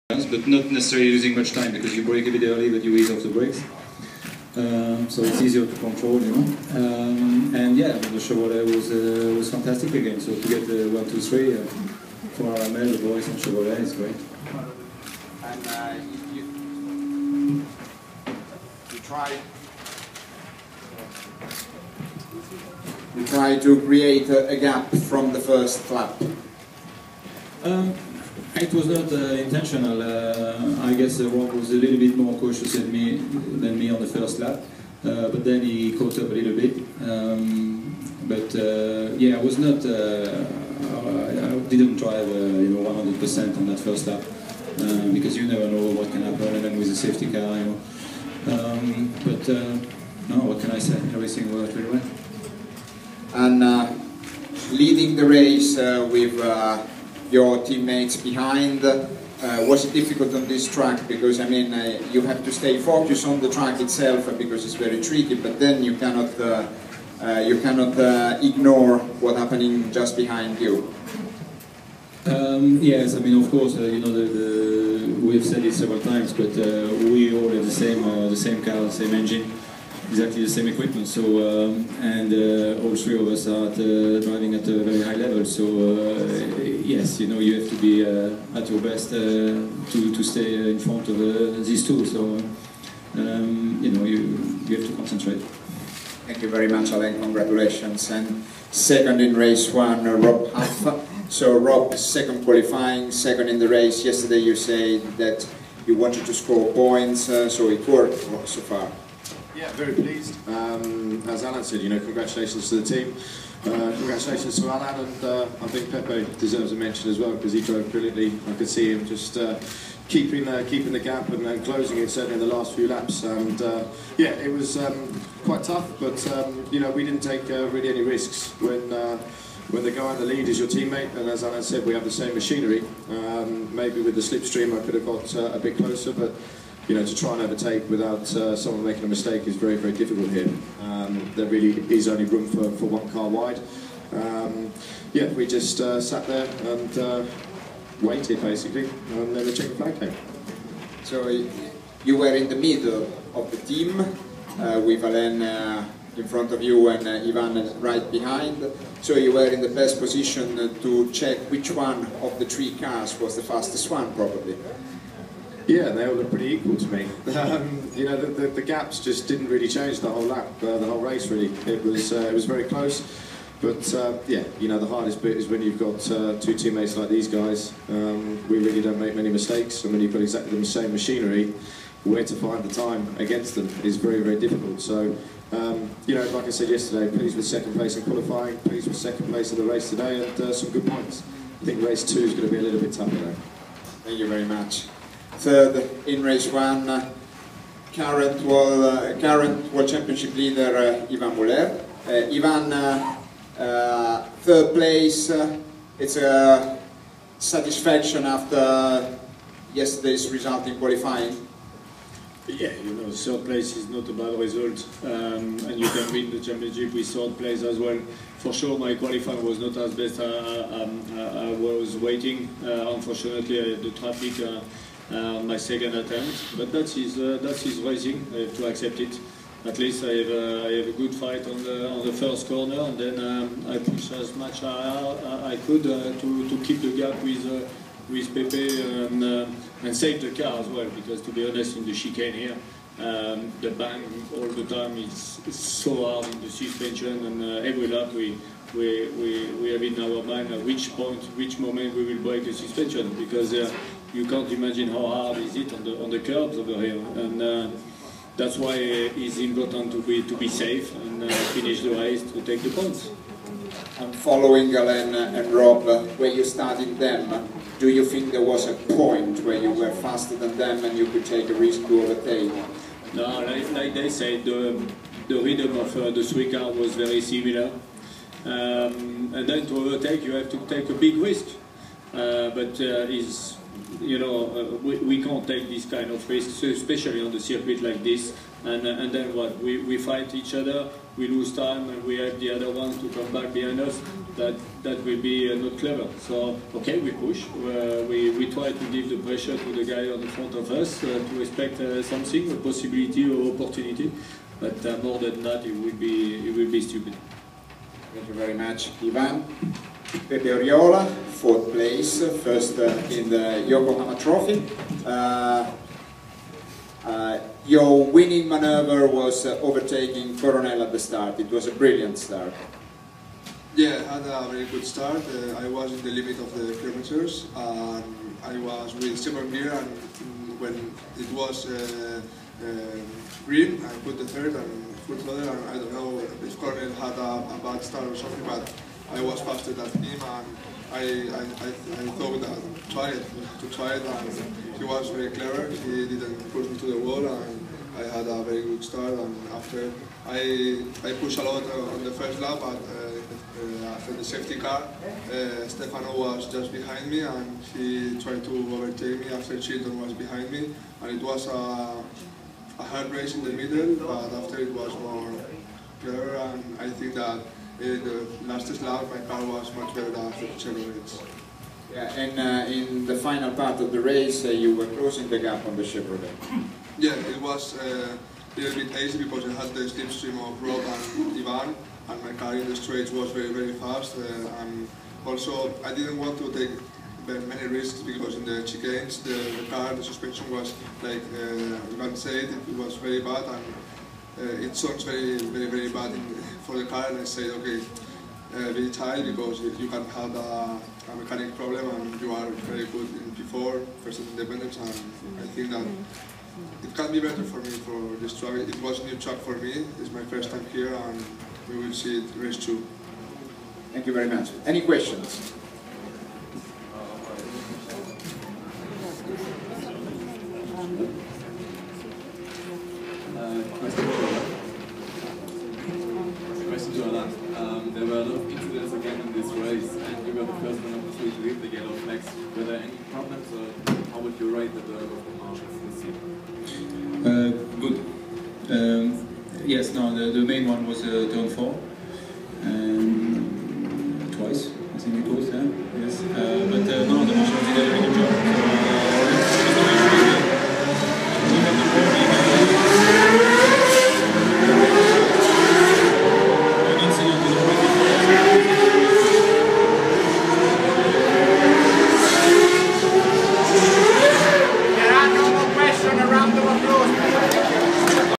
but not necessarily losing much time because you brake a bit early, but you ease off the brakes. So it's easier to control, you know. And yeah, the Chevrolet was fantastic again. So to get the 1, 2, 3 for RML, the boys and Chevrolet is great. And you try to create a gap from the first lap. It was not intentional. I guess Rob was a little bit more cautious than me on the first lap, but then he caught up a little bit. Yeah, I was not. I didn't drive, 100% on that first lap because you never know what can happen, and then with a safety car, you know. No, what can I say? Everything worked really well. And leading the race with your teammates behind, was it difficult on this track? Because I mean, you have to stay focused on the track itself because it's very tricky, but then you cannot ignore what's happening just behind you. Yes, I mean, of course, we've said it several times, but we all have the same car, the same engine, exactly the same equipment. So, all three of us are driving at a very high level. So, yes, you have to be at your best to stay in front of these two. So, you have to concentrate. Thank you very much, Alain. Congratulations. And second in race one, Rob Huff. So Rob, second qualifying, second in the race. Yesterday you said that you wanted to score points, so it worked so far. Yeah, very pleased. As Alain said, congratulations to the team. Congratulations to Alain, and I think Pepe deserves a mention as well because he drove brilliantly. I could see him just keeping the gap and closing it, certainly in the last few laps. And yeah, it was quite tough, but we didn't take really any risks when the guy in the lead is your teammate, and as Alain said, we have the same machinery. Maybe with the slipstream I could have got a bit closer, but to try and overtake without someone making a mistake is very, very difficult here. There really is only room for one car wide. Yeah, we just sat there and waited basically, and then the checkered flag came. So you were in the middle of the team with Alain in front of you and Ivan right behind. So you were in the best position to check which one of the three cars was the fastest one, probably. Yeah, they all look pretty equal to me. The gaps just didn't really change the whole lap, the whole race really. It was very close, but yeah, the hardest bit is when you've got two teammates like these guys. We really don't make many mistakes, and when you've got exactly the same machinery, where to find the time against them is very, very difficult. So, like I said yesterday, pleased with second place in qualifying, pleased with second place in the race today, and some good points. I think race 2 is going to be a little bit tougher though. Thank you very much. Third in race 1, current World Championship leader Ivan Muller. Ivan, third place. It's a satisfaction after yesterday's result in qualifying. Yeah, third place is not a bad result, and you can win the championship with third place as well. For sure, my qualifying was not as best I was waiting. Unfortunately, the traffic on my second attempt, but that is racing. I have to accept it. At least I have a good fight on the first corner, and then I push as much as I could to keep the gap with Pepe and save the car as well, because to be honest, in the chicane here, the bang all the time is so hard in the suspension, and every lap we have in our mind at which moment we will break the suspension, because you can't imagine how hard is it on the curbs over here, and that's why it's important to be safe and finish the race to take the points. And following Alain and Rob, where you started them, do you think there was a point where you were faster than them and you could take a risk to overtake? No, like they said, the rhythm of the three cars was very similar. And then to overtake, you have to take a big risk. We can't take this kind of risks, especially on the circuit like this. And then what? We fight each other, we lose time, and we have the other one to come back behind us. that will be not clever. So okay, we push. We try to give the pressure to the guy on the front of us to expect something, a possibility or opportunity. But more than that, it will be stupid. Thank you very much, Ivan. Pepe Oriola, 4th place, first in the Yokohama Trophy. Your winning maneuver was overtaking Coronel at the start. It was a brilliant start. Yeah, I had a very good start. I was in the limit of the kilometers. I was with second gear, and when it was green, I put the third and full throttle, and I don't know if Coronel had a bad start or something, but I was faster than him, and I thought that to try it, and he was very clever. He didn't push me to the wall, and I had a very good start. And after I pushed a lot on the first lap, but after the safety car, Stefano was just behind me, and he tried to overtake me after Chilton was behind me, and it was a hard race in the middle, but after it was more clever, and I think that the last lap my car was much better than after the Chevrolet. Yeah, and in the final part of the race, you were closing the gap on the Chevrolet. Yeah, it was a little bit easy because I had the slipstream of Rob and Ivan, and my car in the straights was very, very fast. And also, I didn't want to take many risks because in the chicanes, the car, the suspension was like Ivan said, it was very bad, and it sounds very, very, very bad for the car. And I said, okay, be tight because you can have a mechanic problem, and you are very good in P4, first independence, and I think that it can be better for me for this track. It was a new track for me. It's my first time here, and we will see it race 2. Thank you very much. Any questions? Question to Alain. There were a lot of incidents again in this race, and you were the first one of the 3 to leave the yellow flags. Were there any problems, or how would you rate the drive of the marshals this year? Good. Yes, no, the main one was turn 4.